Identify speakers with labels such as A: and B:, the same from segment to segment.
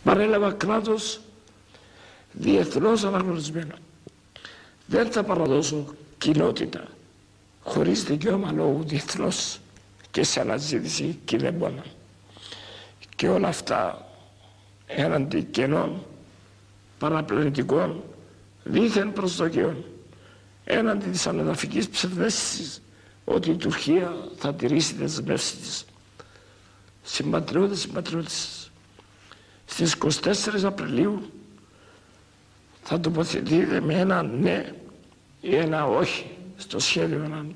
A: παρέλαβα κράτος διεθνώς αναγνωρισμένο. Δεν θα παραδώσω κοινότητα χωρίς δικαίωμα λόγου διεθνώς και σε αναζήτηση κηδεμόνα. Και όλα αυτά έναντι κενών, παραπλανητικών, δίθεν προσδοκιών, έναντι της ανεδαφικής ψευδαίσθησης ότι η Τουρκία θα τηρήσει τις δεσμεύσεις της. Συμπατριώτες, στις 24 Απριλίου θα τοποθετείτε με ένα ναι ή ένα όχι στο σχέδιο ΑΝΑΝ.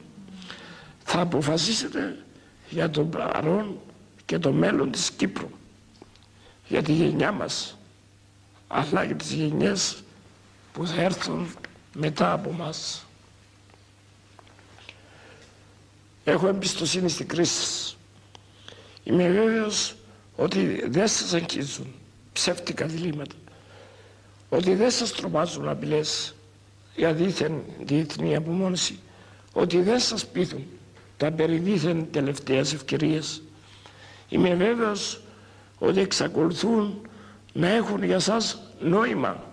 A: Θα αποφασίσετε για το παρόν και το μέλλον της Κύπρου, για τη γενιά μας, αλλά και τις γενιές που θα έρθουν μετά από μας. Έχω εμπιστοσύνη στην κρίση σας. Είμαι βέβαιος ότι δεν σας αγγίζουν ψεύτικα διλήμματα, ότι δεν σας τρομάζουν απειλές για δίθεν διεθνή απομόνωση, ότι δεν σας πείθουν τα περί δίθεν τελευταίας ευκαιρίας. Είμαι βέβαιος ότι εξακολουθούν να έχουν για σας νόημα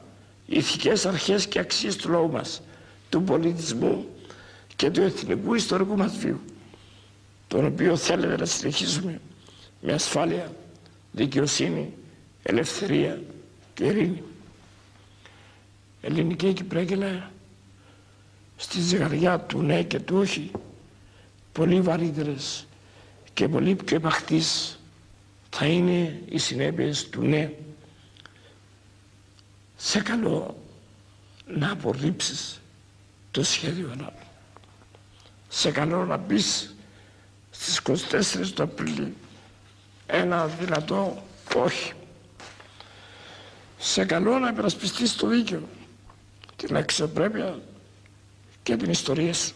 A: ηθικές αρχές και αξίες του λαού μας, του πολιτισμού και του εθνικού ιστορικού μας βίου, τον οποίο θέλετε να συνεχίσουμε με ασφάλεια, δικαιοσύνη, ελευθερία και ειρήνη. Ελληνική Κυπρέγγυλα, στη ζυγαριά του ναι και του όχι, πολύ βαρύτερες και πολύ πιο επαχθείς θα είναι οι συνέπειες του ναι. Σε καλώ να απορρίψεις το σχέδιο ΑΝΑΝ. Σε καλώ να πεις στις 24 του Απριλίου ένα δυνατό όχι. Σε καλώ να υπερασπιστείς το δίκαιο, την αξιοπρέπεια και την ιστορία σου.